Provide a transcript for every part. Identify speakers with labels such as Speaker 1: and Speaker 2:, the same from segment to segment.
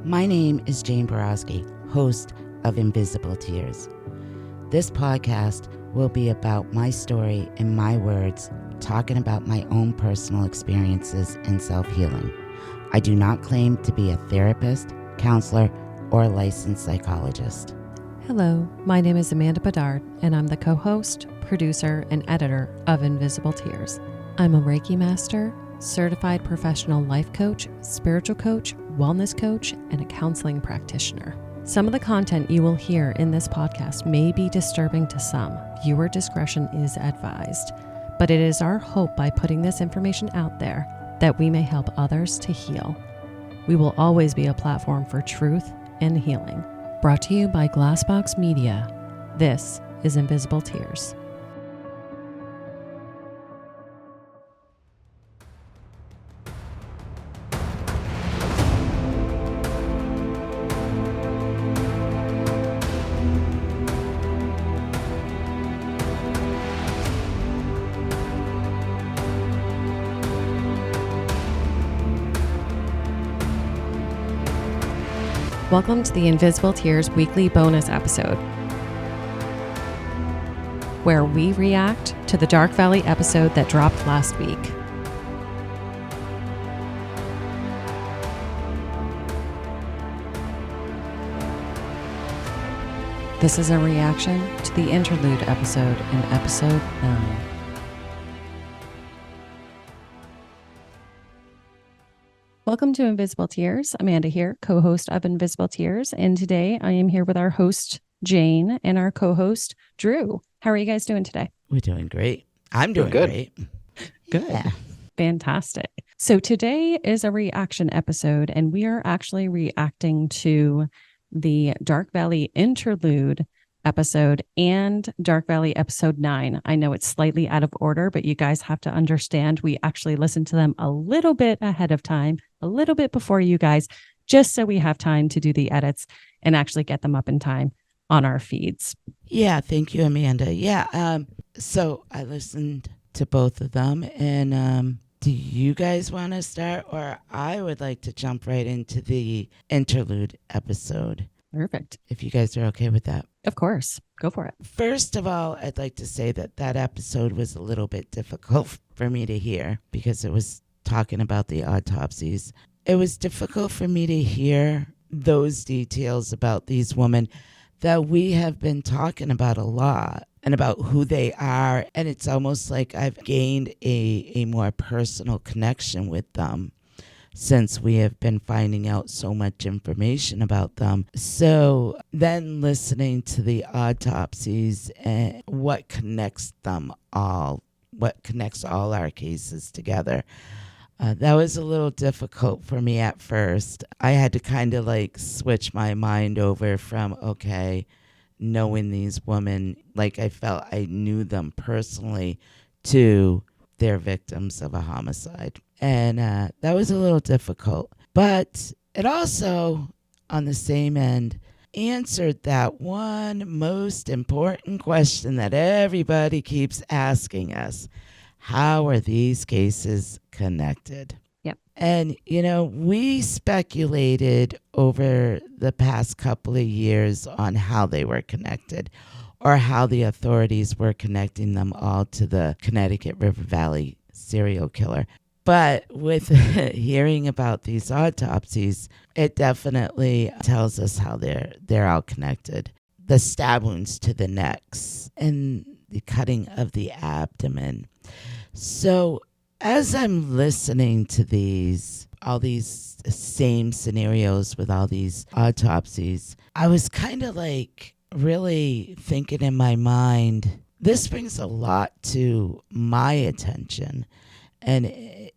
Speaker 1: My name is Jane Borowski, host of Invisible Tears. This podcast will be about my story in my words, talking about my own personal experiences in self-healing. I do not claim to be a therapist, counselor, or a licensed psychologist.
Speaker 2: Hello, my name is Amanda Bedard, and I'm the co-host, producer, and editor of Invisible Tears. I'm a Reiki master, certified professional life coach, spiritual coach, wellness coach, and a counseling practitioner. Some of the content you will hear in this podcast may be disturbing to some. Viewer discretion is advised. But it is our hope by putting this information out there that we may help others to heal. We will always be a platform for truth and healing. Brought to you by Glassbox Media. This is Invisible Tears. Welcome to the Invisible Tears weekly bonus episode, where we react to the Dark Valley episode that dropped last week. This is a reaction to the Interlude episode in episode 9. Welcome to Invisible Tears. Amanda here, co-host of Invisible Tears. And today I am here with our host, Jane, and our co-host, Drew. How are you guys doing today?
Speaker 1: We're doing great. I'm doing
Speaker 3: good.
Speaker 1: Great.
Speaker 2: Good.
Speaker 1: Yeah.
Speaker 2: Fantastic. So today is a reaction episode, and we are actually reacting to the Dark Valley Interlude episode and Dark Valley episode 9. I know it's slightly out of order, but you guys have to understand we actually listened to them a little bit ahead of time, a little bit before you guys, just so we have time to do the edits and actually get them up in time on our feeds.
Speaker 1: Yeah, thank you, Amanda. Yeah, so I listened to both of them, and do you guys want to start, or I would like to jump right into the Interlude episode?
Speaker 2: Perfect.
Speaker 1: If you guys are okay with that.
Speaker 2: Of course. Go for it.
Speaker 1: First of all, I'd like to say that episode was a little bit difficult for me to hear because it was talking about the autopsies. It was difficult for me to hear those details about these women that we have been talking about a lot and about who they are. And it's almost like I've gained a more personal connection with them since we have been finding out so much information about them. So then listening to the autopsies and what connects them all, what connects all our cases together, that was a little difficult for me at first. I had to kind of like switch my mind over from, okay, knowing these women, like I felt I knew them personally, to they're victims of a homicide. And that was a little difficult. But it also, on the same end, answered that one most important question that everybody keeps asking us. How are these cases connected?
Speaker 2: Yep.
Speaker 1: And, you know, we speculated over the past couple of years on how they were connected, or how the authorities were connecting them all to the Connecticut River Valley serial killer. But with hearing about these autopsies, it definitely tells us how they're all connected. The stab wounds to the necks and the cutting of the abdomen. So as I'm listening to all these same scenarios with all these autopsies, I was kind of like really thinking in my mind, this brings a lot to my attention. And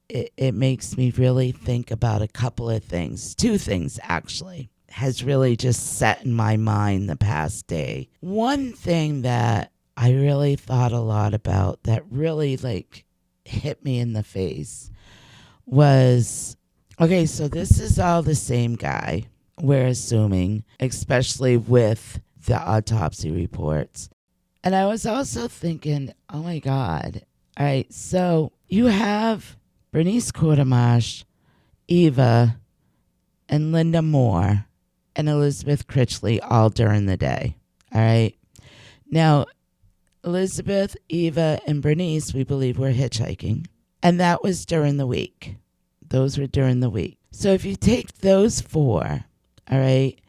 Speaker 1: it makes me really think about a couple of things. Two things, actually, has really just set in my mind the past day. One thing that I really thought a lot about that really like hit me in the face was, okay, so this is all the same guy, we're assuming, especially with the autopsy reports. And I was also thinking, oh my God, all right, so you have Bernice Quartermash, Eva, and Linda Moore and Elizabeth Critchley all during the day. All right. Now, Elizabeth, Eva, and Bernice, we believe, were hitchhiking. And that was during the week. Those were during the week. So if you take those four, all right,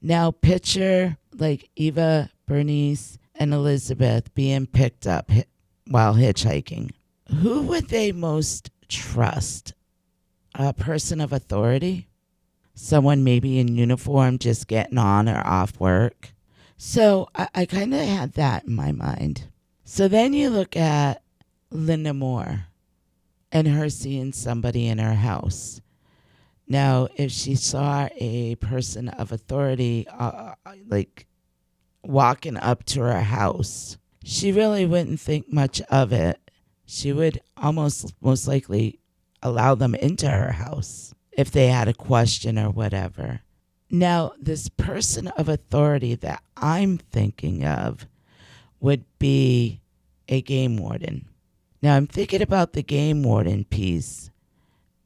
Speaker 1: now picture like Eva, Bernice, and Elizabeth being picked up while hitchhiking. Who would they most trust? A person of authority? Someone maybe in uniform just getting on or off work? So I kind of had that in my mind. So then you look at Linda Moore and her seeing somebody in her house. Now, if she saw a person of authority, like walking up to her house, she really wouldn't think much of it. She would most likely allow them into her house if they had a question or whatever. Now, this person of authority that I'm thinking of would be a game warden. Now, I'm thinking about the game warden piece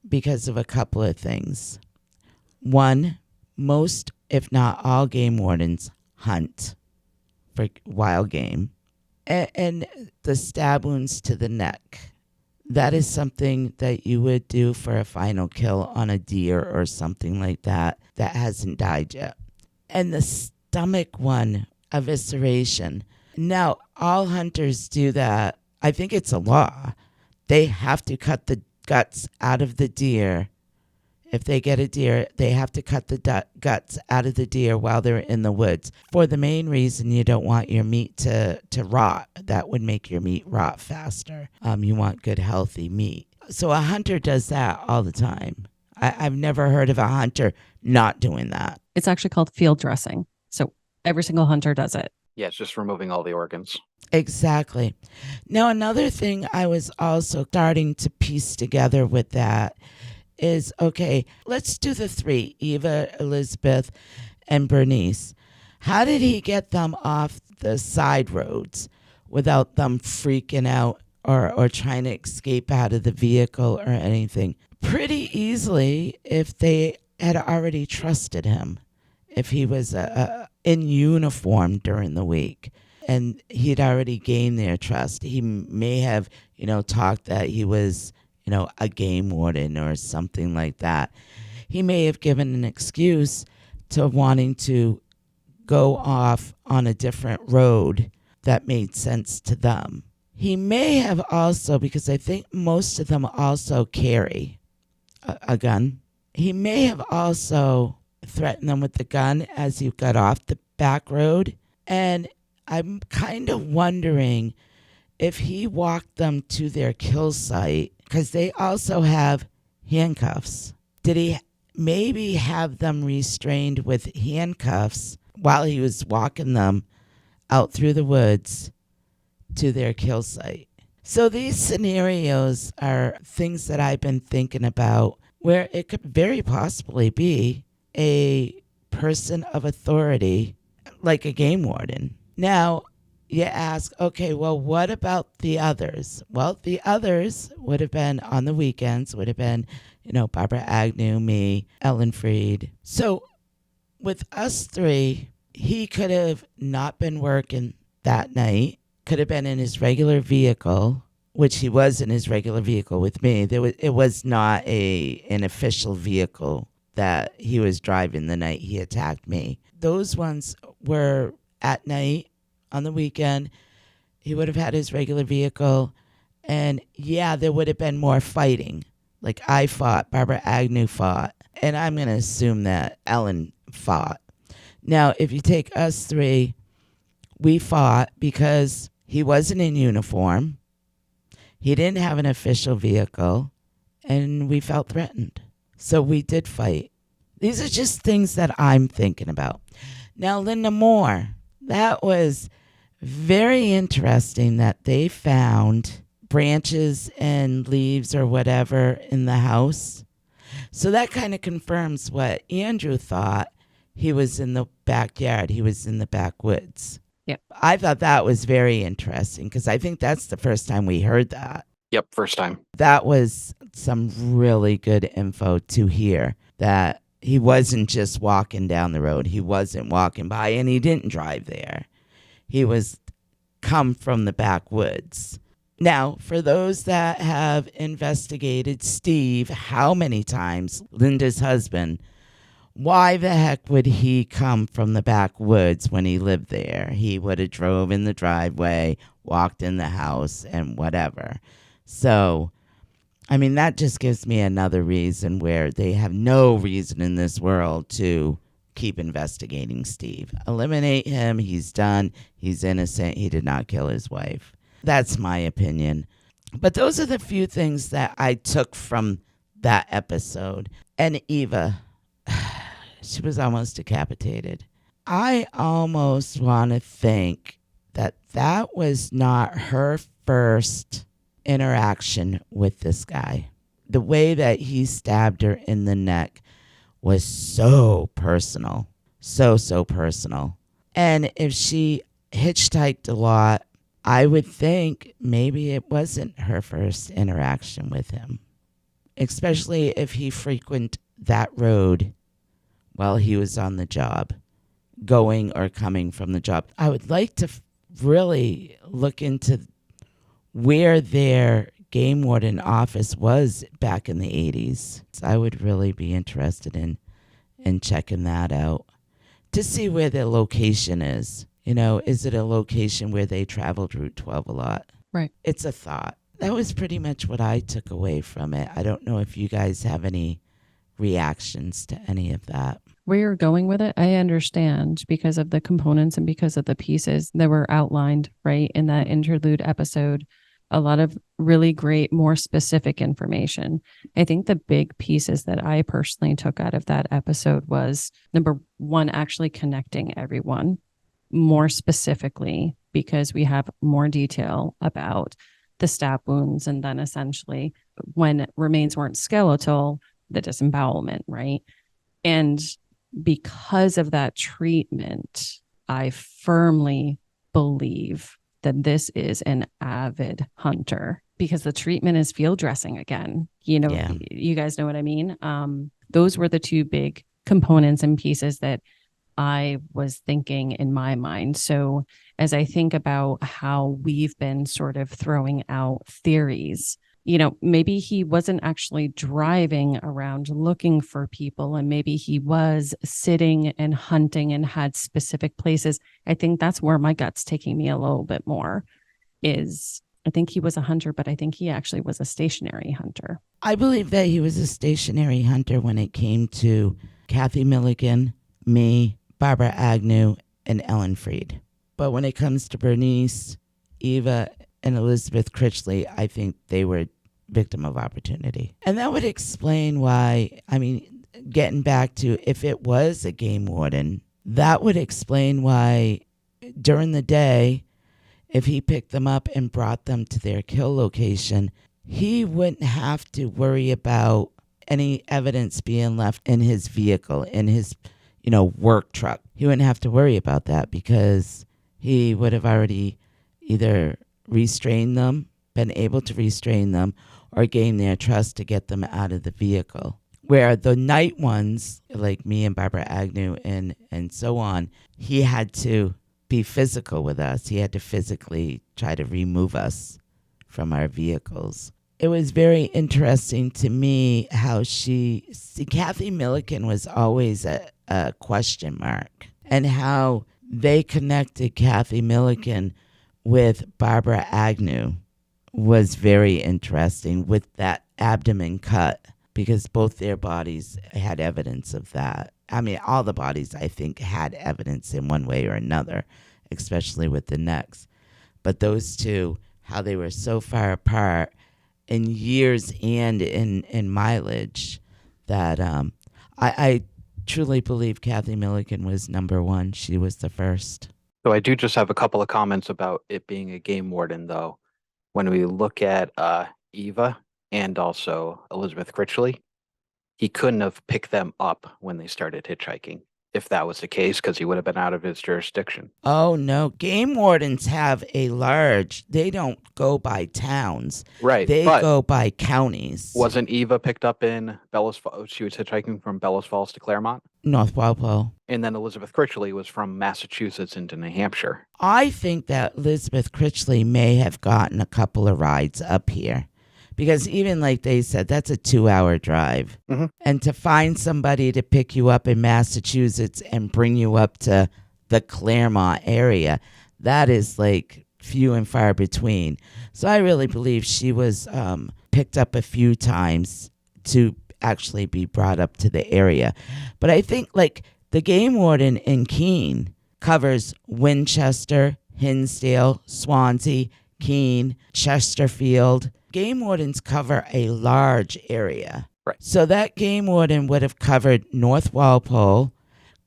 Speaker 1: because of a couple of things. One, most, if not all, game wardens hunt for wild game. And the stab wounds to the neck. That is something that you would do for a final kill on a deer or something like that hasn't died yet. And the stomach one, evisceration. Now, all hunters do that. I think it's a law. They have to cut the guts out of the deer. If they get a deer, they have to cut the guts out of the deer while they're in the woods. For the main reason, you don't want your meat to rot. That would make your meat rot faster. You want good, healthy meat. So a hunter does that all the time. I've never heard of a hunter not doing that.
Speaker 2: It's actually called field dressing. So every single hunter does it.
Speaker 3: Yeah, it's just removing all the organs.
Speaker 1: Exactly. Now, another thing I was also starting to piece together with that is, okay, let's do the three, Eva, Elizabeth, and Bernice. How did he get them off the side roads without them freaking out or trying to escape out of the vehicle or anything? Pretty easily if they had already trusted him, if he was in uniform during the week and he'd already gained their trust. He may have, talked that he was a game warden or something like that. He may have given an excuse to wanting to go off on a different road that made sense to them. He may have also, because I think most of them also carry a gun, he may have also threatened them with the gun as you got off the back road. And I'm kind of wondering if he walked them to their kill site, because they also have handcuffs. Did he maybe have them restrained with handcuffs while he was walking them out through the woods to their kill site? So these scenarios are things that I've been thinking about where it could very possibly be a person of authority like a game warden. Now, you ask, okay, well, what about the others? Well, the others would have been on the weekends, would have been, Barbara Agnew, me, Ellen Freed. So with us three, he could have not been working that night, could have been in his regular vehicle, which he was in his regular vehicle with me. It was not an official vehicle that he was driving the night he attacked me. Those ones were at night. On the weekend, he would have had his regular vehicle. And yeah, there would have been more fighting. Like I fought, Barbara Agnew fought. And I'm going to assume that Ellen fought. Now, if you take us three, we fought because he wasn't in uniform. He didn't have an official vehicle. And we felt threatened. So we did fight. These are just things that I'm thinking about. Now, Linda Moore. That was very interesting that they found branches and leaves or whatever in the house. So that kind of confirms what Andrew thought. He was in the backyard. He was in the backwoods.
Speaker 2: Yeah.
Speaker 1: I thought that was very interesting because I think that's the first time we heard that.
Speaker 3: Yep, first time.
Speaker 1: That was some really good info to hear, that He wasn't just walking down the road. He wasn't walking by, and he didn't drive there. He was come from the backwoods. Now, for those that have investigated Steve, how many times, Linda's husband, why the heck would he come from the backwoods when he lived there? He would have drove in the driveway, walked in the house, and whatever. So, I mean, that just gives me another reason where they have no reason in this world to keep investigating Steve. Eliminate him. He's done. He's innocent. He did not kill his wife. That's my opinion. But those are the few things that I took from that episode. And Eva, she was almost decapitated. I almost want to think that that was not her first interaction with this guy. The way that he stabbed her in the neck was so personal. So personal. And if she hitchhiked a lot, I would think maybe it wasn't her first interaction with him, especially if he frequented that road while he was on the job, going or coming from the job. I would like to really look into where their game warden office was back in the 80s. So I would really be interested in checking that out to see where their location is. You know, is it a location where they traveled Route 12 a lot?
Speaker 2: Right.
Speaker 1: It's a thought. That was pretty much what I took away from it. I don't know if you guys have any reactions to any of that.
Speaker 2: Where you're going with it, I understand because of the components and because of the pieces that were outlined, right, in that interlude episode. A lot of really great, more specific information. I think the big pieces that I personally took out of that episode was number one, actually connecting everyone more specifically, because we have more detail about the stab wounds, and then essentially when remains weren't skeletal, the disembowelment, right? And because of that treatment, I firmly believe that this is an avid hunter, because the treatment is field dressing again. You know,
Speaker 1: Yeah.
Speaker 2: You guys know what I mean? Those were the two big components and pieces that I was thinking in my mind. So as I think about how we've been sort of throwing out theories, you know, maybe he wasn't actually driving around looking for people, and maybe he was sitting and hunting and had specific places. I think that's where my gut's taking me a little bit more, is I think he was a hunter, but I think he actually was a stationary hunter.
Speaker 1: I believe that he was a stationary hunter when it came to Kathy Milligan, me, Barbara Agnew, and Ellen Freed. But when it comes to Bernice, Eva, and Elizabeth Critchley, I think they were victim of opportunity. And that would explain why, I mean, getting back to if it was a game warden, that would explain why during the day, if he picked them up and brought them to their kill location, he wouldn't have to worry about any evidence being left in his vehicle, in his, work truck. He wouldn't have to worry about that because he would have already either restrained them, been able to restrain them, or gain their trust to get them out of the vehicle. Where the night ones, like me and Barbara Agnew and so on, he had to be physical with us. He had to physically try to remove us from our vehicles. It was very interesting to me how Kathy Milliken was always a question mark, and how they connected Kathy Milliken with Barbara Agnew was very interesting with that abdomen cut, because both their bodies had evidence of that. I mean, all the bodies, I think, had evidence in one way or another, especially with the necks. But those two, how they were so far apart in years and in mileage, that I truly believe Kathy Milliken was number one. She was the first.
Speaker 3: So I do just have a couple of comments about it being a game warden, though. When we look at Eva and also Elizabeth Critchley, he couldn't have picked them up when they started hitchhiking. if that was the case, because he would have been out of his jurisdiction.
Speaker 1: Oh no, game wardens have they don't go by towns.
Speaker 3: Right.
Speaker 1: They
Speaker 3: But
Speaker 1: go by counties.
Speaker 3: wasn't Eva picked up in Bellows Falls? She was hitchhiking from Bellows Falls to Claremont.
Speaker 1: North Walpole.
Speaker 3: And then Elizabeth Critchley was from Massachusetts into New Hampshire.
Speaker 1: I think that Elizabeth Critchley may have gotten a couple of rides up here. Because even like they said, that's a 2-hour drive.
Speaker 3: Mhm.
Speaker 1: And to find somebody to pick you up in Massachusetts and bring you up to the Claremont area, that is like few and far between. So I really believe she was picked up a few times to actually be brought up to the area. But I think like the game warden in Keene covers Winchester, Hinsdale, Swansea, Keene, Chesterfield. Game wardens cover a large area.
Speaker 3: Right.
Speaker 1: So that game warden would have covered North Walpole,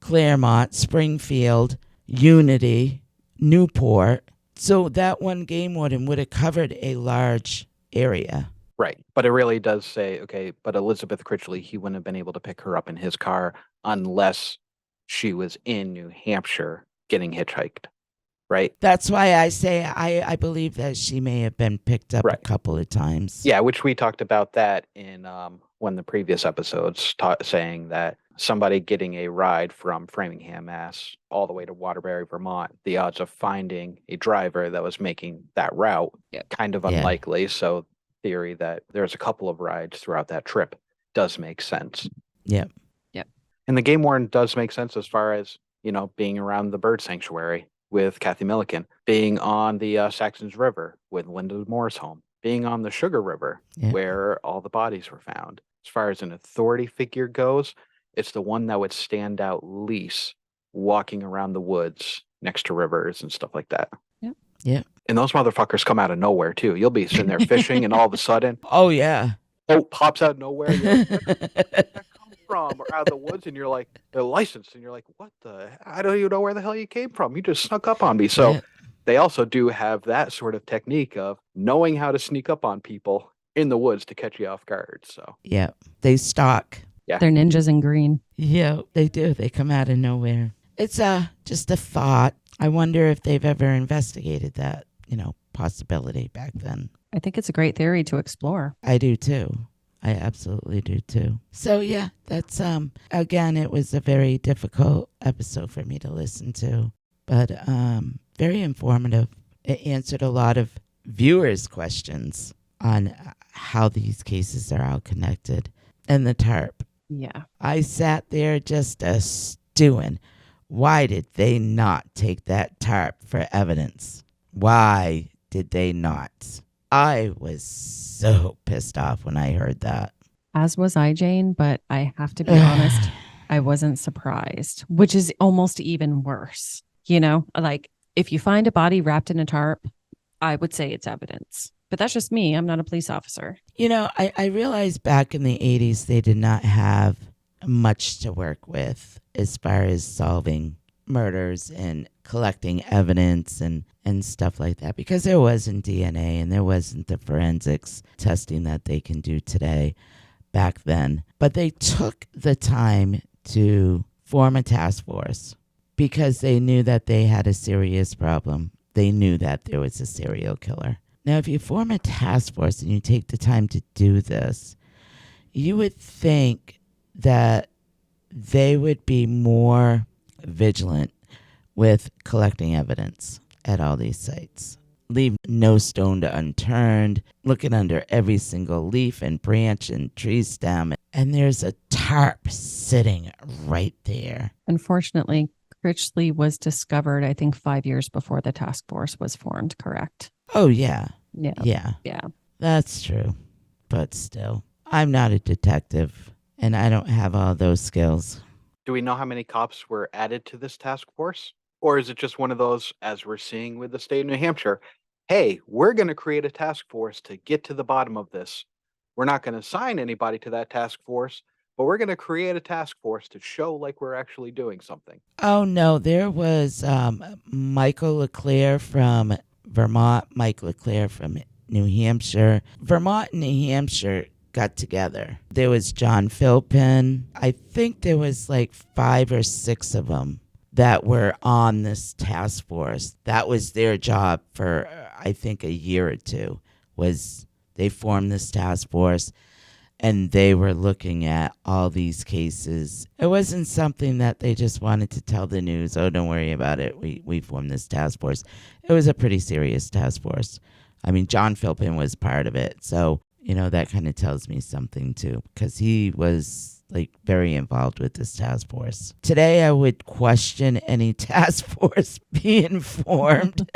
Speaker 1: Claremont, Springfield, Unity, Newport. So that one game warden would have covered a large area.
Speaker 3: Right. But it really does say, okay, but Elizabeth Critchley, he wouldn't have been able to pick her up in his car unless she was in New Hampshire getting hitchhiked. Right.
Speaker 1: That's why I say I believe that she may have been picked up
Speaker 3: Right.
Speaker 1: a couple of times.
Speaker 3: Yeah, which we talked about that in one of the previous episodes, saying that somebody getting a ride from Framingham, Mass, all the way to Waterbury, Vermont, the odds of finding a driver that was making that route kind of
Speaker 1: Yeah.
Speaker 3: unlikely. So theory that there's a couple of rides throughout that trip does make sense.
Speaker 1: Yep.
Speaker 3: And the game warden does make sense as far as, being around the bird sanctuary with Kathy Milliken, being on the Saxons River with Linda Moore's home, being on the Sugar River where all the bodies were found. As far as an authority figure goes, it's the one that would stand out least walking around the woods next to rivers and stuff like that.
Speaker 1: Yep.
Speaker 3: And those motherfuckers come out of nowhere too. You'll be sitting there fishing and all of a sudden,
Speaker 1: Oh yeah.
Speaker 3: pops out of nowhere. You're like, where did that come from? Or out of the woods, and you're like, they're licensed, and you're like, what the? I don't even know where the hell you came from. You just snuck up on me. So
Speaker 1: Yeah.
Speaker 3: they also do have that sort of technique of knowing how to sneak up on people in the woods to catch you off guard. So
Speaker 1: Yeah. They stalk.
Speaker 2: They're ninjas in green.
Speaker 1: Yeah, they do. They come out of nowhere. It's just a thought. I wonder if they've ever investigated that, possibility back then.
Speaker 2: I think it's a great theory to explore.
Speaker 1: I do too. I absolutely do too. So yeah, that's again, it was a very difficult episode for me to listen to, but very informative. It answered a lot of viewers' questions on how these cases are all connected. And the tarp.
Speaker 2: Yeah.
Speaker 1: I sat there just stewing. Why did they not take that tarp for evidence? Why did they not? I was so pissed off when I heard that.
Speaker 2: As was I, Jane, but I have to be honest, I wasn't surprised, which is almost even worse. Like if you find a body wrapped in a tarp, I would say it's evidence. But that's just me. I'm not a police officer.
Speaker 1: I realized back in the 80s, they did not have much to work with as far as solving murders and collecting evidence and stuff like that, because there wasn't DNA and there wasn't the forensics testing that they can do today back then. But they took the time to form a task force because they knew that they had a serious problem. They knew that there was a serial killer. Now, if you form a task force and you take the time to do this, you would think that they would be more vigilant with collecting evidence at all these sites. Leave no stone unturned, looking under every single leaf and branch and tree stem. And there's a tarp sitting right there.
Speaker 2: Unfortunately, Critchley was discovered, I think, 5 years before the task force was formed, correct?
Speaker 1: Oh, yeah.
Speaker 2: Yeah.
Speaker 1: That's true. But still, I'm not a detective, and I don't have all those skills.
Speaker 3: do we know how many cops were added to this task force? Or is it just one of those, as we're seeing with the state of New Hampshire, hey, we're going to create a task force to get to the bottom of this. We're not going to assign anybody to that task force, but we're going to create a task force to show like we're actually doing something.
Speaker 1: Oh, no, there was Michael LeClaire from Vermont, Mike LeClaire from New Hampshire. Vermont and New Hampshire got together. There was John Philpin. I think there was like 5 or 6 of them that were on this task force. That was their job for, I think, a year or two, was they formed this task force and they were looking at all these cases. It wasn't something that they just wanted to tell the news, oh, don't worry about it. We formed this task force. It was a pretty serious task force. I mean, John Philpin was part of it. So, that kind of tells me something too, because he was like very involved with this task force. Today, I would question any task force being formed.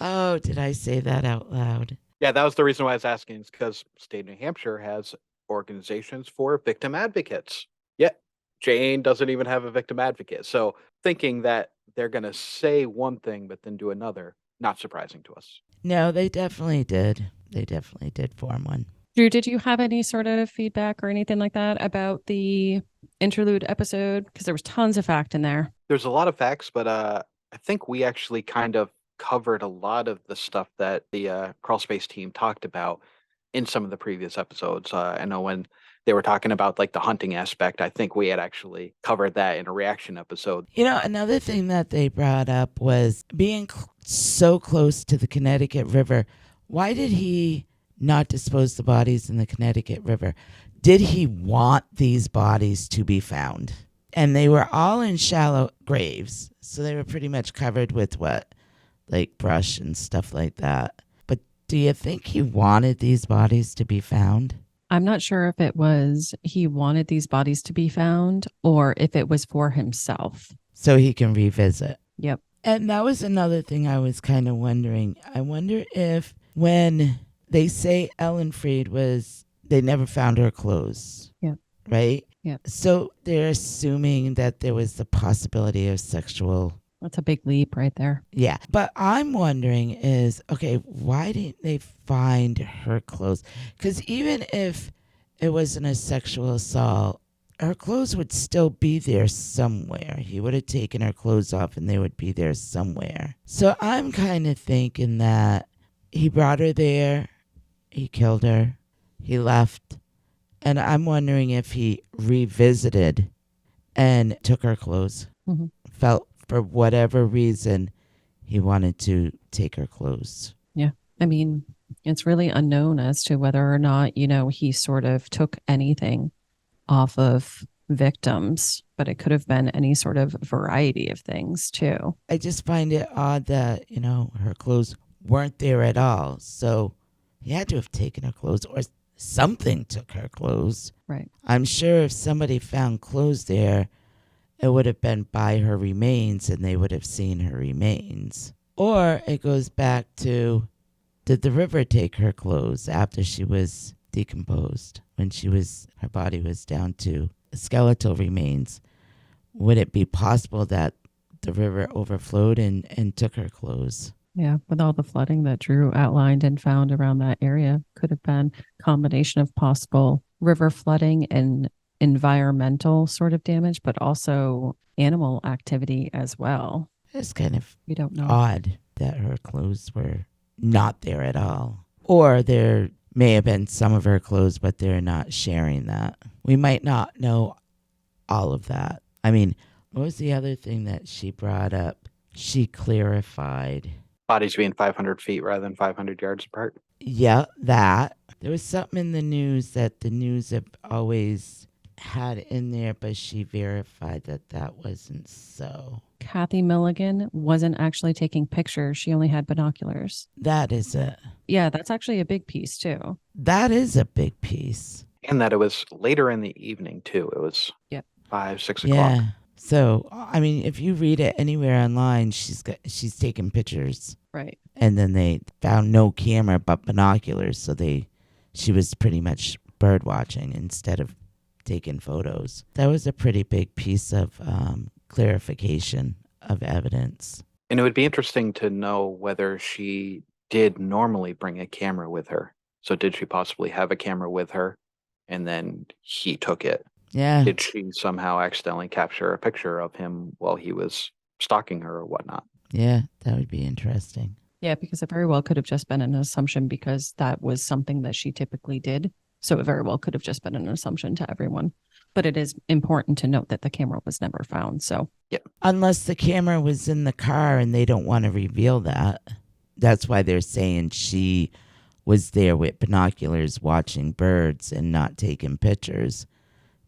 Speaker 1: Oh, did I say that out loud?
Speaker 3: Yeah, that was the reason why I was asking, is because state of New Hampshire has organizations for victim advocates. Yet Jane doesn't even have a victim advocate. So thinking that they're going to say one thing but then do another, not surprising to us.
Speaker 1: No, they definitely did. They definitely did form one.
Speaker 2: Drew, did you have any sort of feedback or anything like that about the interlude episode? Because there was tons of fact in there.
Speaker 3: There's a lot of facts, but I think we actually kind of covered a lot of the stuff that the crawl space team talked about in some of the previous episodes. I know when they were talking about like the hunting aspect, I think we had actually covered that in a reaction episode.
Speaker 1: Another thing that they brought up was being so close to the Connecticut River. Why did he not dispose the bodies in the Connecticut River? Did he want these bodies to be found? And they were all in shallow graves, so they were pretty much covered with like brush and stuff like that. But do you think he wanted these bodies to be found?
Speaker 2: I'm not sure if it was he wanted these bodies to be found or if it was for himself.
Speaker 1: So he can revisit.
Speaker 2: Yep.
Speaker 1: And that was another thing I was kind of wondering. I wonder if when they say Ellen Freed they never found her clothes.
Speaker 2: Yep.
Speaker 1: Right?
Speaker 2: Yep.
Speaker 1: So they're assuming that there was the possibility of sexual.
Speaker 2: That's a big leap right there.
Speaker 1: Yeah. But I'm wondering is, okay, why didn't they find her clothes? Because even if it wasn't a sexual assault, her clothes would still be there somewhere. He would have taken her clothes off and they would be there somewhere. So I'm kind of thinking that he brought her there, he killed her, he left, and I'm wondering if he revisited and took her clothes.
Speaker 2: Mm-hmm.
Speaker 1: Felt for whatever reason he wanted to take her clothes.
Speaker 2: Yeah. I mean, it's really unknown as to whether or not, he sort of took anything off of victims, but it could have been any sort of variety of things too.
Speaker 1: I just find it odd that, her clothes weren't there at all. So he had to have taken her clothes or something took her clothes.
Speaker 2: Right.
Speaker 1: I'm sure if somebody found clothes there, it would have been by her remains and they would have seen her remains. Or it goes back to, did the river take her clothes after she was decomposed, when her body was down to skeletal remains? Would it be possible that the river overflowed and took her clothes?
Speaker 2: Yeah, with all the flooding that Drew outlined and found around that area, could have been a combination of possible river flooding and environmental sort of damage, but also animal activity as well.
Speaker 1: It's kind of
Speaker 2: We don't know.
Speaker 1: odd that her clothes were not there at all. Or there may have been some of her clothes, but they're not sharing that. We might not know all of that. I mean, what was the other thing that she brought up? She clarified.
Speaker 3: Bodies being 500 feet rather than 500 yards apart.
Speaker 1: Yeah, that. There was something in the news that the news have always had in there, but she verified that wasn't so.
Speaker 2: Kathy Milligan wasn't actually taking pictures. She only had binoculars.
Speaker 1: That is it.
Speaker 2: Yeah, that's actually a big piece too.
Speaker 1: That is a big piece.
Speaker 3: And that it was later in the evening too. It was 5, 6 o'clock.
Speaker 1: Yeah. So, I mean, if you read it anywhere online, she's taking pictures.
Speaker 2: Right.
Speaker 1: And then they found no camera but binoculars, so she was pretty much bird watching instead of taking photos. That was a pretty big piece of clarification of evidence.
Speaker 3: And it would be interesting to know whether she did normally bring a camera with her. So did she possibly have a camera with her and then he took it?
Speaker 1: Yeah.
Speaker 3: Did she somehow accidentally capture a picture of him while he was stalking her or whatnot?
Speaker 1: Yeah, that would be interesting.
Speaker 2: Yeah, because it very well could have just been an assumption because that was something that she typically did. So it very well could have just been an assumption to everyone. But it is important to note that the camera was never found. So,
Speaker 1: Unless the camera was in the car and they don't want to reveal that. That's why they're saying she was there with binoculars watching birds and not taking pictures,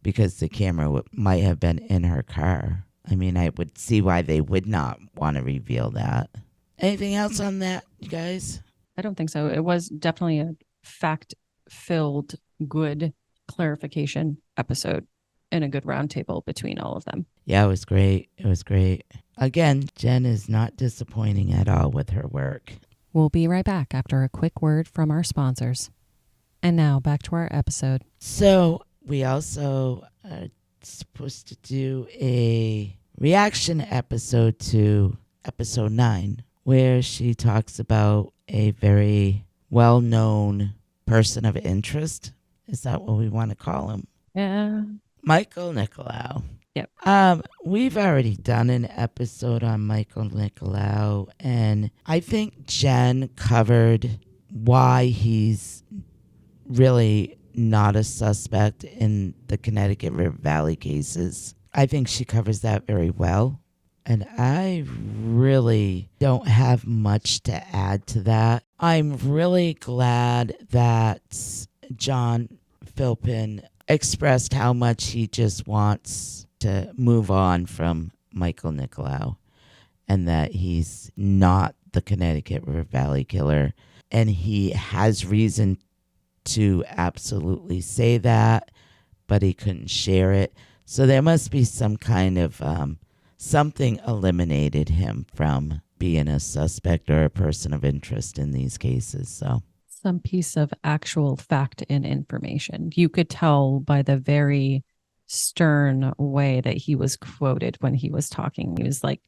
Speaker 1: because the camera might have been in her car. I mean, I would see why they would not want to reveal that. Anything else on that, you guys?
Speaker 2: I don't think so. It was definitely a fact filled, good clarification episode and a good roundtable between all of them.
Speaker 1: Yeah, it was great. It was great. Again, Jen is not disappointing at all with her work.
Speaker 2: We'll be right back after a quick word from our sponsors. And now back to our episode.
Speaker 1: So we also are supposed to do a reaction episode to episode 9, where she talks about a very well-known person of interest. Is that what we want to call him?
Speaker 2: Yeah.
Speaker 1: Michael Nicolau.
Speaker 2: Yep.
Speaker 1: We've already done an episode on Michael Nicolau, and I think Jen covered why he's really not a suspect in the Connecticut River Valley cases. I think she covers that very well, and I really don't have much to add to that. I'm really glad that John Philpin expressed how much he just wants to move on from Michael Nicolau, and that he's not the Connecticut River Valley killer. And he has reason to absolutely say that, but he couldn't share it. So there must be some kind of something eliminated him from being a suspect or a person of interest in these cases. So
Speaker 2: some piece of actual fact and information. You could tell by the very stern way that he was quoted when he was talking. He was like,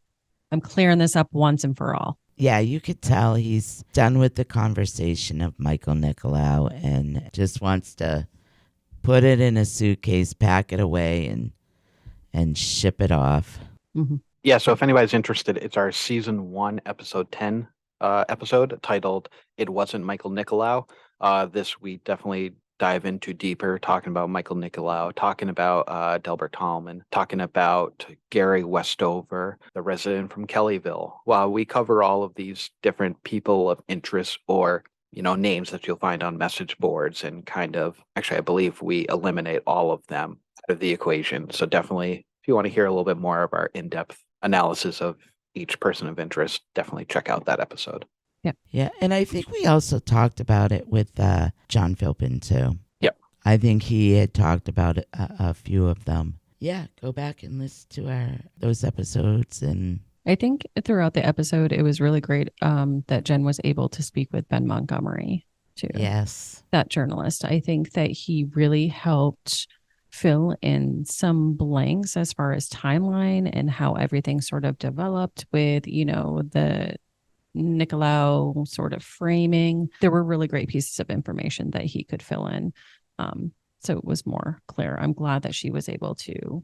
Speaker 2: I'm clearing this up once and for all.
Speaker 1: Yeah, you could tell he's done with the conversation of Michael Nicolau and just wants to put it in a suitcase, pack it away, and ship it off.
Speaker 2: Mm-hmm.
Speaker 3: Yeah, so if anybody's interested, it's our season 1, episode 10 episode titled It Wasn't Michael Nicolau. This we definitely dive into deeper, talking about Michael Nicolau, talking about Delbert Tallman, talking about Gary Westover, the resident from Kellyville. While we cover all of these different people of interest, or names that you'll find on message boards, and actually I believe we eliminate all of them out of the equation. So definitely, if you want to hear a little bit more of our in-depth analysis of each person of interest, definitely check out that episode.
Speaker 1: Yeah, and I think we also talked about it with John Philpin too.
Speaker 3: Yep.
Speaker 1: I think he had talked about a few of them. Yeah, go back and listen to those episodes. And
Speaker 2: I think throughout the episode, it was really great that Jen was able to speak with Ben Montgomery too.
Speaker 1: Yes.
Speaker 2: That journalist. I think that he really helped fill in some blanks as far as timeline and how everything sort of developed with, the Nicolau sort of framing. There were really great pieces of information that he could fill in. So it was more clear. I'm glad that she was able to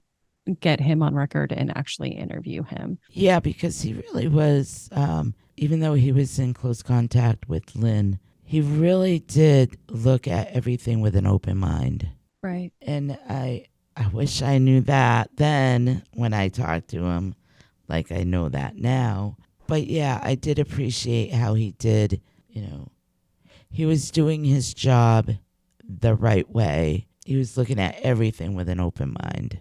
Speaker 2: get him on record and actually interview him.
Speaker 1: Yeah, because he really was, even though he was in close contact with Lynn, he really did look at everything with an open mind.
Speaker 2: Right.
Speaker 1: And I wish I knew that then when I talked to him, like I know that now. But yeah, I did appreciate how he did, he was doing his job the right way. He was looking at everything with an open mind.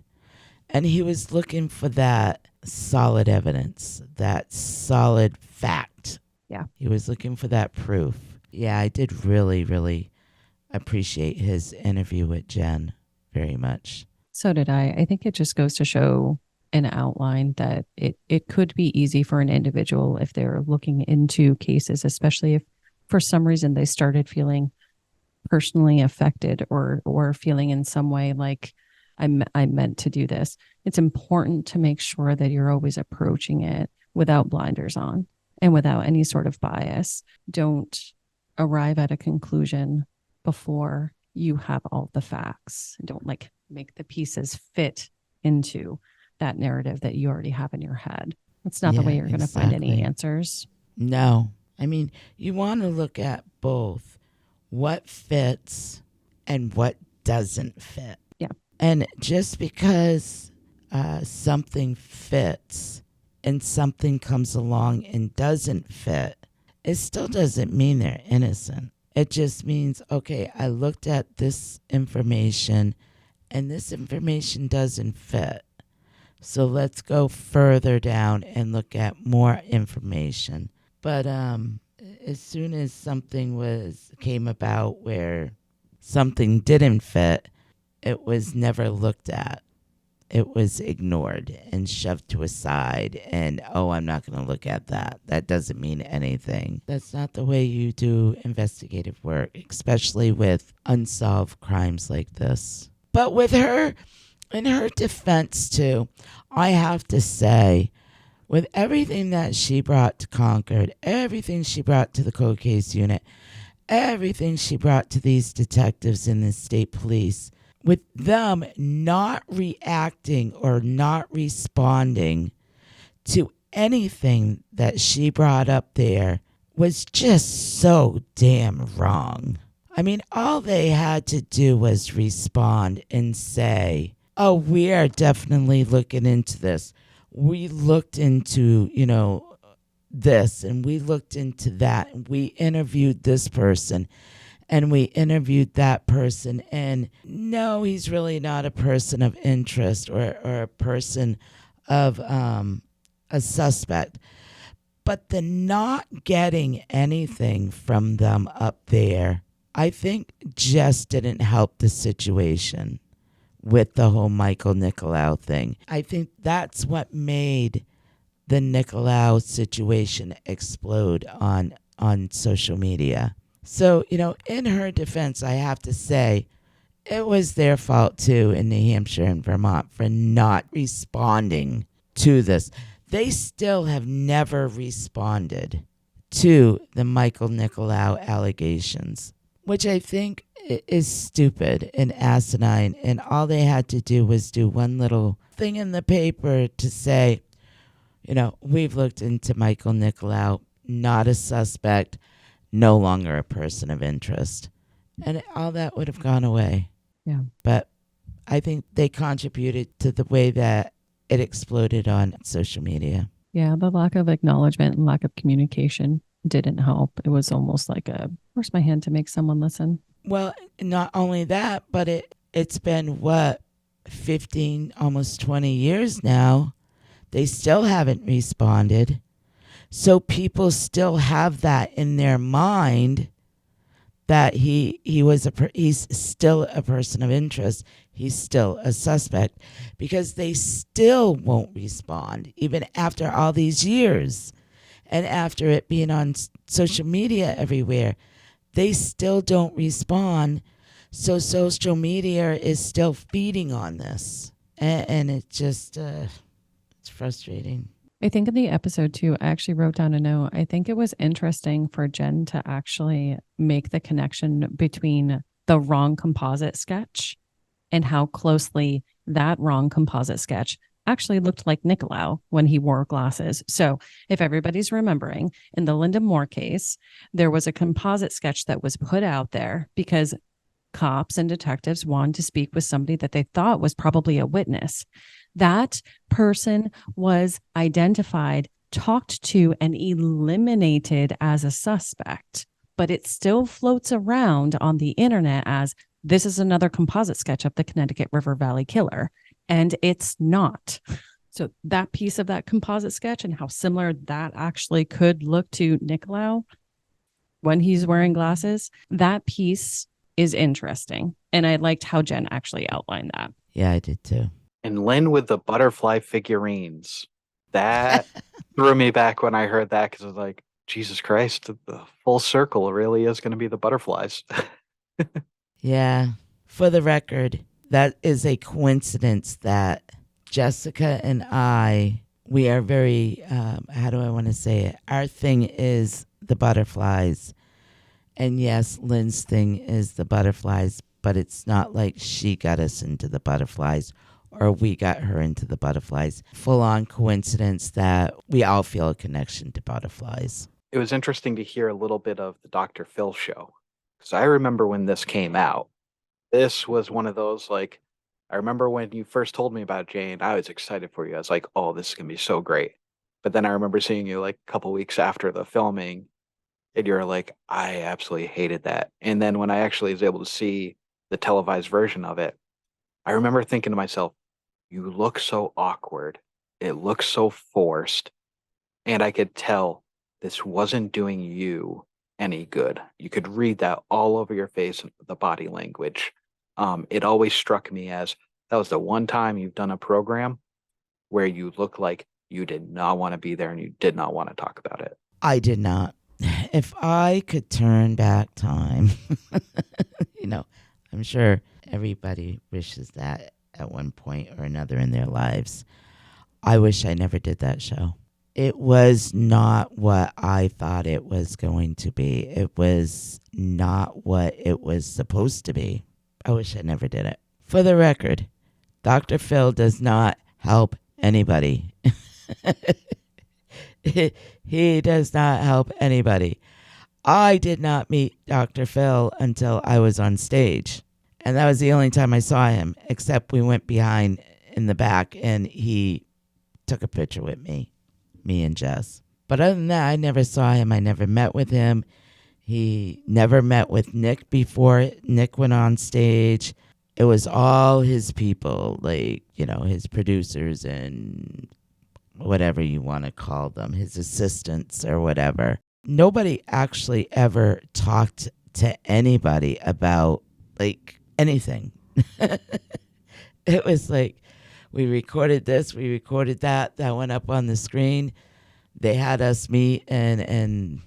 Speaker 1: And he was looking for that solid evidence, that solid fact.
Speaker 2: Yeah.
Speaker 1: He was looking for that proof. Yeah, I did really, really appreciate his interview with Jen very much.
Speaker 2: So did I. I think it just goes to show an outline that it could be easy for an individual if they're looking into cases, especially if for some reason they started feeling personally affected or feeling in some way like I meant to do this. It's important to make sure that you're always approaching it without blinders on and without any sort of bias. Don't arrive at a conclusion before you have all the facts. Don't make the pieces fit into that narrative that you already have in your head. It's not the way you're going to find any answers.
Speaker 1: No, I mean, you want to look at both what fits and what doesn't fit.
Speaker 2: Yeah.
Speaker 1: And just because something fits and something comes along and doesn't fit, it still doesn't mean they're innocent. It just means, okay, I looked at this information and this information doesn't fit. So let's go further down and look at more information. But as soon as something came about where something didn't fit, it was never looked at. It was ignored and shoved to a side. And, oh, I'm not going to look at that. That doesn't mean anything. That's not the way you do investigative work, especially with unsolved crimes like this. But with her, in her defense, too, I have to say, with everything that she brought to Concord, everything she brought to the cold case unit, everything she brought to these detectives in the state police, with them not reacting or not responding to anything that she brought up there was just so damn wrong. I mean, all they had to do was respond and say, oh, we are definitely looking into this. We looked into, this and we looked into that. And we interviewed this person and we interviewed that person. And no, he's really not a person of interest or a person of a suspect. But the not getting anything from them up there, I think just didn't help the situation with the whole Michael Nicolau thing. I think that's what made the Nicolau situation explode on social media. So, in her defense, I have to say it was their fault too in New Hampshire and Vermont for not responding to this. They still have never responded to the Michael Nicolau allegations, which I think is stupid and asinine. And all they had to do was do one little thing in the paper to say, we've looked into Michael Nicolau, not a suspect, no longer a person of interest. And all that would have gone away.
Speaker 2: Yeah.
Speaker 1: But I think they contributed to the way that it exploded on social media.
Speaker 2: Yeah, the lack of acknowledgement and lack of communication didn't help. It was almost like force my hand to make someone listen.
Speaker 1: Well, not only that, but it's been 15, almost 20 years now. They still haven't responded. So people still have that in their mind that he's still a person of interest. He's still a suspect because they still won't respond even after all these years and after it being on social media everywhere. They still don't respond. So social media is still feeding on this. And it just, it's frustrating.
Speaker 2: I think in the episode too, I actually wrote down a note. I think it was interesting for Jen to actually make the connection between the wrong composite sketch and how closely that wrong composite sketch actually looked like Nicolau when he wore glasses. So if everybody's remembering, in the Linda Moore case, there was a composite sketch that was put out there because cops and detectives wanted to speak with somebody that they thought was probably a witness. That person was identified, talked to, and eliminated as a suspect, but it still floats around on the internet as this is another composite sketch of the Connecticut River Valley killer. And it's not. So that piece of that composite sketch and how similar that actually could look to Nicolau when he's wearing glasses, that piece is interesting. And I liked how Jen actually outlined that.
Speaker 1: Yeah, I did too.
Speaker 3: And Lynn with the butterfly figurines. That threw me back when I heard that because I was like, Jesus Christ, the full circle really is going to be the butterflies.
Speaker 1: Yeah. For the record, that is a coincidence that Jessica and we are very, how do I want to say it? Our thing is the butterflies. And yes, Lynn's thing is the butterflies, but it's not like she got us into the butterflies or we got her into the butterflies. Full on coincidence that we all feel a connection to butterflies.
Speaker 3: it was interesting to hear a little bit of the Dr. Phil show. Because I remember when this came out, this was one of those like, I remember when you first told me about Jane, I was excited for you. I was like, oh, this is gonna be so great. But then I remember seeing you like a couple weeks after the filming, and you're like, I absolutely hated that. And then when I actually was able to see the televised version of it, I remember thinking to myself, you look so awkward. It looks so forced. And I could tell this wasn't doing you any good. You could read that all over your face, the body language. It always struck me as that was the one time you've done a program where you look like you did not want to be there and you did not want to talk about it.
Speaker 1: I did not. If I could turn back time, you know, I'm sure everybody wishes that at one point or another in their lives. I wish I never did that show. It was not what I thought it was going to be. It was not what it was supposed to be. I wish I never did it. For the record, Dr. Phil does not help anybody. He does not help anybody. I did not meet Dr. Phil until I was on stage. And that was the only time I saw him, except we went behind in the back and he took a picture with me and Jess. But other than that, I never saw him. I never met with him. He never met with Nick before Nick went on stage. It was all his people, like, his producers and whatever you want to call them, his assistants or whatever. Nobody actually ever talked to anybody about, like, anything. It was like, we recorded this, we recorded that went up on the screen. They had us meet and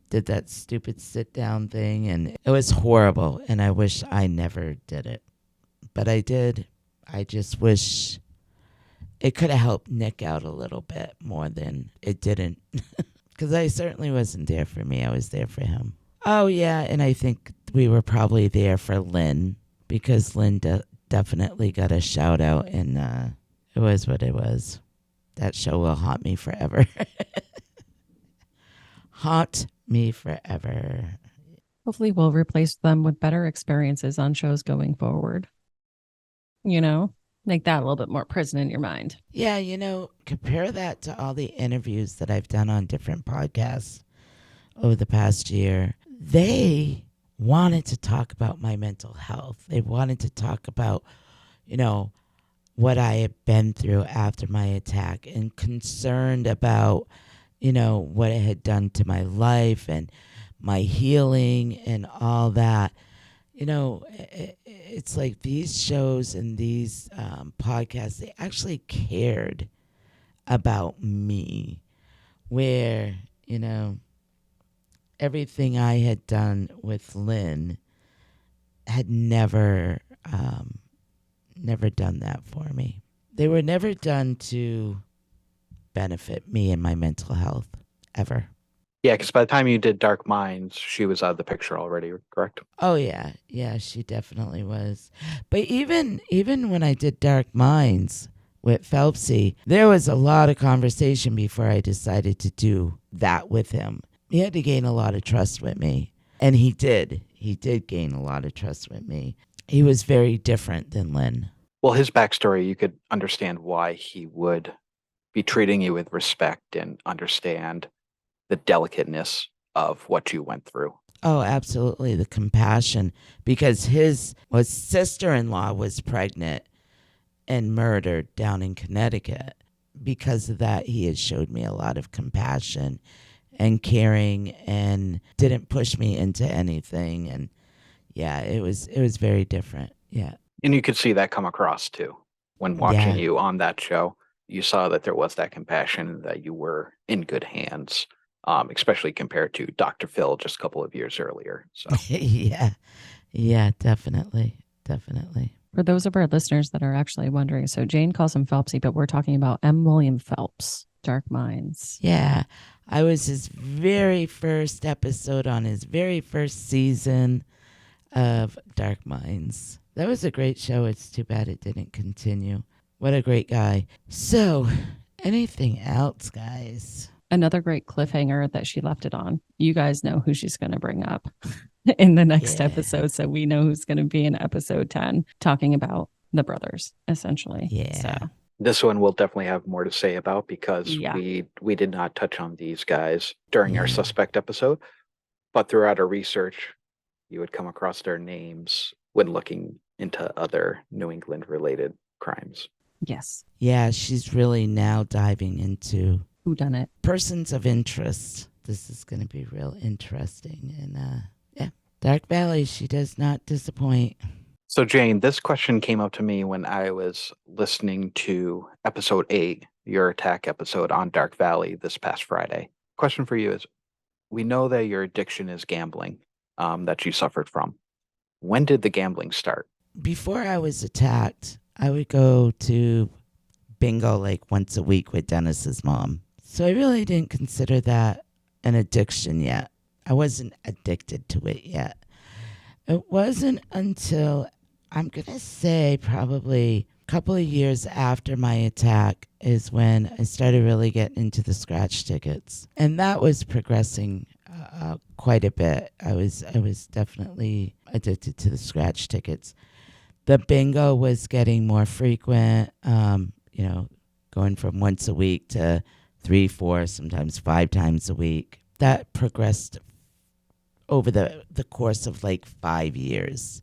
Speaker 1: did that stupid sit down thing, and it was horrible, and I wish I never did it. But I did. I just wish it could have helped Nick out a little bit more than it didn't. Because I certainly wasn't there for me. I was there for him. Oh, yeah, and I think we were probably there for Lynn, because Lynn definitely got a shout out, and it was what it was. That show will haunt me forever. Haunt me forever.
Speaker 2: Hopefully, we'll replace them with better experiences on shows going forward. Make that a little bit more present in your mind.
Speaker 1: Yeah, compare that to all the interviews that I've done on different podcasts over the past year. They wanted to talk about my mental health. They wanted to talk about, what I had been through after my attack, and concerned about, what it had done to my life and my healing and all that. It's like these shows and these podcasts, they actually cared about me, where, everything I had done with Lynn had never done that for me. They were never done to benefit me and my mental health, ever.
Speaker 3: Yeah, because by the time you did Dark Minds, she was out of the picture already, correct?
Speaker 1: Oh yeah, she definitely was. But even when I did Dark Minds with Phelpsy, there was a lot of conversation before I decided to do that with him. He had to gain a lot of trust with me, and he did. He did gain a lot of trust with me. He was very different than Lynn.
Speaker 3: Well, his backstory, you could understand why he would be treating you with respect and understand the delicateness of what you went through.
Speaker 1: Oh, absolutely. The compassion, because his sister-in-law was pregnant and murdered down in Connecticut. Because of that, he has showed me a lot of compassion and caring, and didn't push me into anything. And yeah, it was very different. Yeah.
Speaker 3: And you could see that come across too. When watching you on that show, you saw that there was that compassion and that you were in good hands. Especially compared to Dr. Phil just a couple of years earlier. So
Speaker 1: yeah, definitely.
Speaker 2: For those of our listeners that are actually wondering, so Jane calls him Phelpsy, but we're talking about M. William Phelps, Dark Minds.
Speaker 1: Yeah, I was his very first episode on his very first season of Dark Minds. That was a great show. It's too bad it didn't continue. What a great guy. So, anything else, guys?
Speaker 2: Another great cliffhanger that she left it on. You guys know who she's going to bring up in the next episode. So we know who's going to be in episode 10 talking about the brothers, essentially.
Speaker 1: Yeah.
Speaker 2: So
Speaker 3: This one we'll definitely have more to say about because
Speaker 2: Yeah.
Speaker 3: we did not touch on these guys during our
Speaker 1: Yeah.
Speaker 3: suspect episode, but throughout our research, you would come across their names when looking into other New England related crimes.
Speaker 2: yes,
Speaker 1: Yeah, she's really now diving into
Speaker 2: who done it?
Speaker 1: persons of interest. This is going to be real interesting. And yeah, Dark Valley, she does not disappoint.
Speaker 3: So, Jane, this question came up to me when I was listening to episode 8, your attack episode on Dark Valley this past Friday. Question for you is, we know that your addiction is gambling, that you suffered from. When did the gambling start?
Speaker 1: Before I was attacked, I would go to bingo like once a week with Dennis's mom. So I really didn't consider that an addiction yet. I wasn't addicted to it yet. It wasn't until, I'm going to say, probably a couple of years after my attack is when I started really getting into the scratch tickets. And that was progressing quite a bit. I was definitely addicted to the scratch tickets. The bingo was getting more frequent, going from once a week to 3, 4, sometimes 5 times a week. That progressed over the course of like 5 years.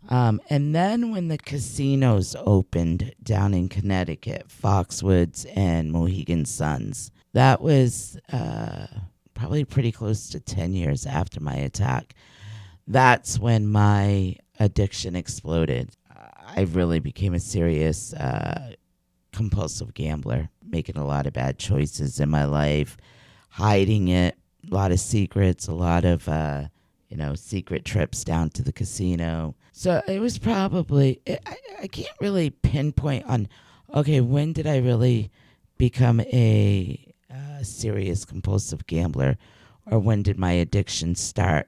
Speaker 1: And then when the casinos opened down in Connecticut, Foxwoods and Mohegan Suns, that was probably pretty close to 10 years after my attack. That's when my addiction exploded. I really became a serious compulsive gambler, making a lot of bad choices in my life, hiding it, a lot of secrets, a lot of secret trips down to the casino. So it was probably, I can't really pinpoint on, okay, when did I really become a serious compulsive gambler, or when did my addiction start?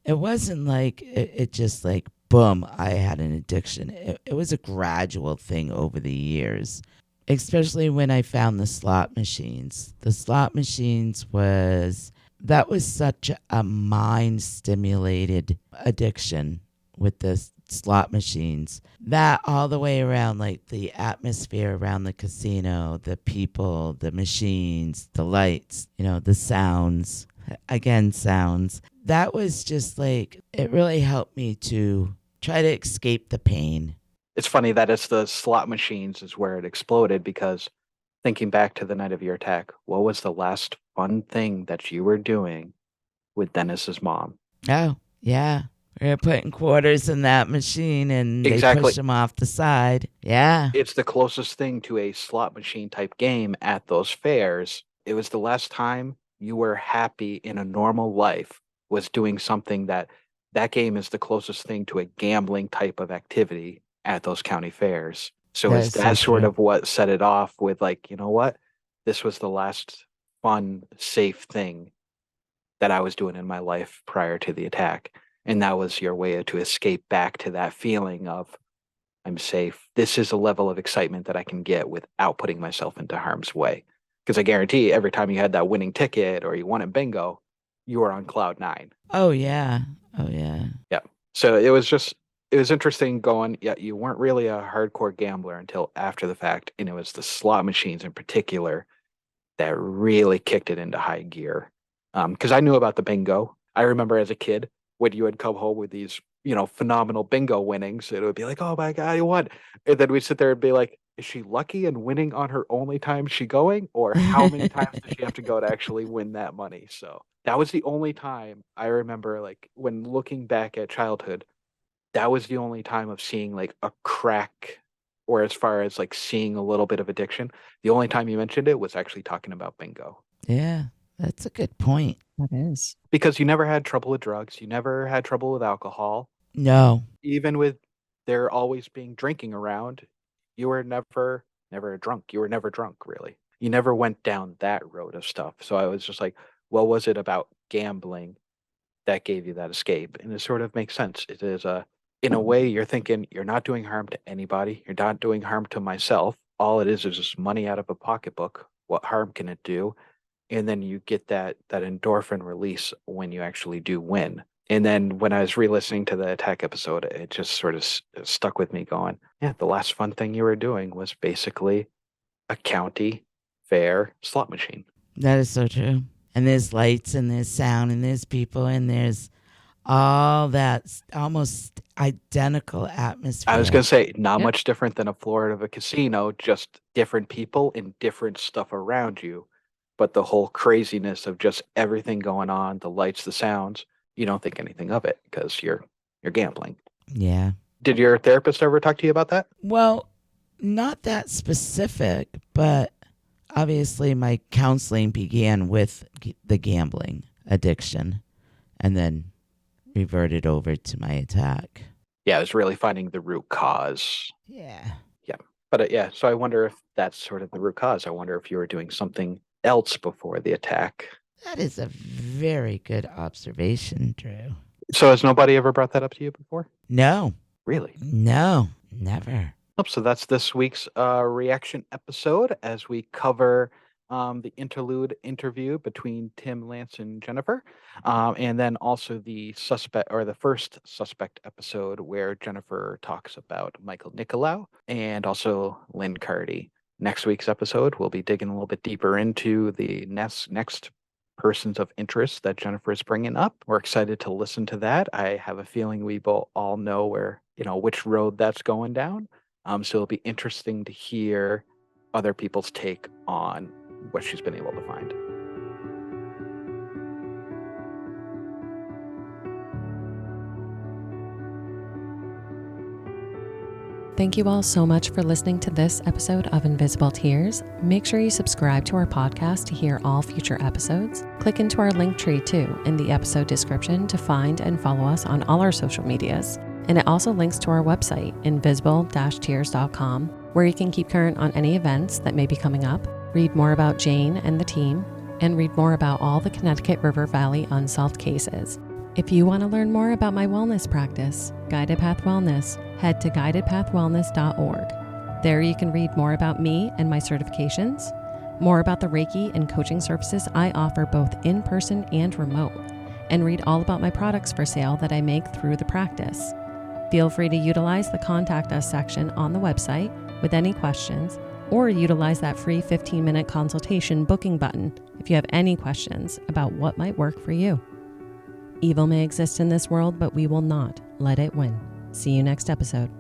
Speaker 1: It wasn't like it just like, boom, I had an addiction. It was a gradual thing over the years, especially when I found the slot machines. The slot machines that was such a mind stimulated addiction with the slot machines. That all the way around, like the atmosphere around the casino, the people, the machines, the lights, the sounds. Again, sounds. That was just like, it really helped me to try to escape the pain.
Speaker 3: It's funny that it's the slot machines is where it exploded because thinking back to the night of your attack, what was the last fun thing that you were doing with Dennis's mom?
Speaker 1: Oh, yeah. We were putting quarters in that machine and they
Speaker 3: Exactly.
Speaker 1: push them off the side. Yeah.
Speaker 3: It's the closest thing to a slot machine type game at those fairs. It was the last time you were happy in a normal life was doing something that game is the closest thing to a gambling type of activity at those county fairs. So is that sort of what set it off with like, you know what? This was the last fun, safe thing that I was doing in my life prior to the attack. And that was your way to escape back to that feeling of I'm safe. This is a level of excitement that I can get without putting myself into harm's way. Because I guarantee every time you had that winning ticket or you won at bingo, you were on cloud 9.
Speaker 1: Oh, yeah. Oh, yeah.
Speaker 3: Yeah. So it was interesting going, yeah, you weren't really a hardcore gambler until after the fact. And it was the slot machines in particular that really kicked it into high gear. Because I knew about the bingo. I remember as a kid when you would come home with these, phenomenal bingo winnings, it would be like, oh my God, you won. And then we'd sit there and be like, is she lucky and winning on her only time she going? Or how many times does she have to go to actually win that money? So that was the only time I remember, like, when looking back at childhood, that was the only time of seeing like a crack or as far as like seeing a little bit of addiction. The only time you mentioned it was actually talking about bingo.
Speaker 1: Yeah, that's a good point.
Speaker 2: That is.
Speaker 3: Because you never had trouble with drugs, you never had trouble with alcohol.
Speaker 1: No.
Speaker 3: Even with there always being drinking around, you were never drunk. You were never drunk, really. You never went down that road of stuff. So I was just like, what was it about gambling that gave you that escape? And it sort of makes sense. It is in a way, you're thinking you're not doing harm to anybody. You're not doing harm to myself. All it is just money out of a pocketbook. What harm can it do? and then you get that endorphin release when you actually do win. And then when I was re-listening to the attack episode, it just sort of stuck with me going, yeah, the last fun thing you were doing was basically a county fair slot machine.
Speaker 1: That is so true. And there's lights and there's sound and there's people and there's all that almost identical atmosphere.
Speaker 3: I was going to say, not
Speaker 2: Yep.
Speaker 3: much different than a floor of a casino, just different people and different stuff around you. But the whole craziness of just everything going on, the lights, the sounds, you don't think anything of it because you're gambling.
Speaker 1: Yeah.
Speaker 3: Did your therapist ever talk to you about that?
Speaker 1: Well, not that specific, but obviously my counseling began with the gambling addiction and then reverted over to my attack.
Speaker 3: Yeah, it was really finding the root cause.
Speaker 1: Yeah.
Speaker 3: But yeah, so I wonder if that's sort of the root cause. I wonder if you were doing something else before the attack.
Speaker 1: That is a very good observation, Drew.
Speaker 3: So has nobody ever brought that up to you before?
Speaker 1: No,
Speaker 3: Really?
Speaker 1: no, never.
Speaker 3: So that's this week's reaction episode as we cover the interlude interview between Tim, Lance, and Jennifer. And then also the suspect or the first suspect episode where Jennifer talks about Michael Nicolau and also Lynn Cardy. Next week's episode, we'll be digging a little bit deeper into the next persons of interest that Jennifer is bringing up. We're excited to listen to that. I have a feeling we both all know where, which road that's going down. So it'll be interesting to hear other people's take on what she's been able to find.
Speaker 2: Thank you all so much for listening to this episode of Invisible Tears. Make sure you subscribe to our podcast to hear all future episodes. Click into our link tree too in the episode description to find and follow us on all our social medias. And it also links to our website, invisible-tears.com, where you can keep current on any events that may be coming up, read more about Jane and the team, and read more about all the Connecticut River Valley unsolved cases. If you want to learn more about my wellness practice, Guided Path Wellness, head to guidedpathwellness.org. There you can read more about me and my certifications, more about the Reiki and coaching services I offer both in person and remote, and read all about my products for sale that I make through the practice. Feel free to utilize the Contact Us section on the website with any questions, or utilize that free 15-minute consultation booking button if you have any questions about what might work for you. Evil may exist in this world, but we will not let it win. See you next episode.